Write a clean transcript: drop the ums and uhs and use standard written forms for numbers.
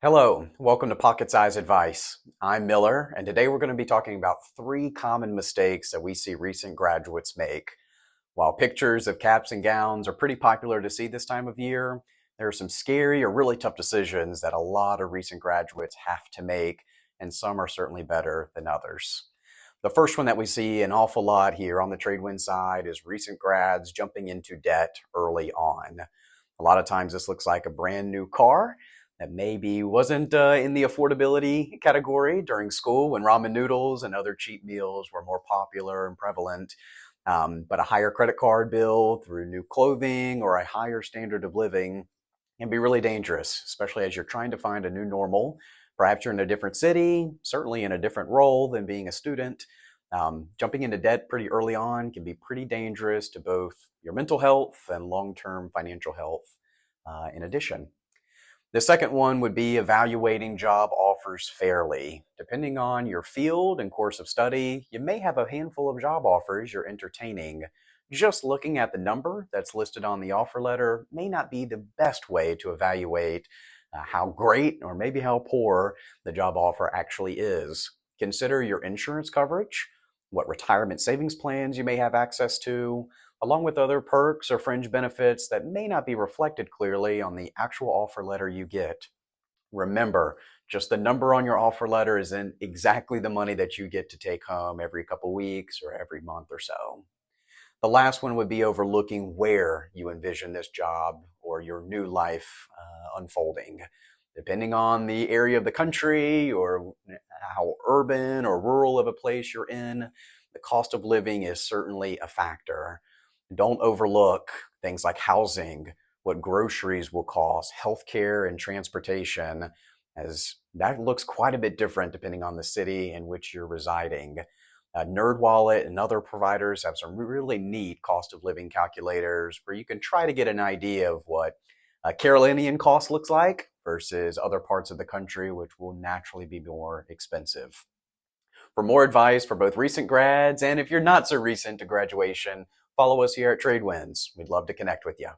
Hello, welcome to Pocket Size Advice. I'm Miller, and today we're going to be talking about three common mistakes that we see recent graduates make. While pictures of caps and gowns are pretty popular to see this time of year, there are some scary or really tough decisions that a lot of recent graduates have to make, and some are certainly better than others. The first one that we see an awful lot here on the TradeWinds side is recent grads jumping into debt early on. A lot of times this looks like a brand new car that maybe wasn't in the affordability category during school when ramen noodles and other cheap meals were more popular and prevalent. But a higher credit card bill through new clothing or a higher standard of living can be really dangerous, especially as you're trying to find a new normal. Perhaps you're in a different city, certainly in a different role than being a student. Jumping into debt pretty early on can be pretty dangerous to both your mental health and long term financial health, in addition. The second one would be evaluating job offers fairly. Depending on your field and course of study, you may have a handful of job offers you're entertaining. Just looking at the number that's listed on the offer letter may not be the best way to evaluate how great or maybe how poor the job offer actually is. Consider your insurance coverage, what retirement savings plans you may have access to, along with other perks or fringe benefits that may not be reflected clearly on the actual offer letter you get. Remember, just the number on your offer letter isn't exactly the money that you get to take home every couple weeks or every month or so. The last one would be overlooking where you envision this job or your new life unfolding. Depending on the area of the country or how urban or rural of a place you're in, the cost of living is certainly a factor. Don't overlook things like housing, what groceries will cost, healthcare, and transportation, as that looks quite a bit different depending on the city in which you're residing. NerdWallet and other providers have some really neat cost of living calculators where you can try to get an idea of what a Carolinian cost looks like versus other parts of the country, which will naturally be more expensive. For more advice for both recent grads and if you're not so recent to graduation, follow us here at TradeWinds. We'd love to connect with you.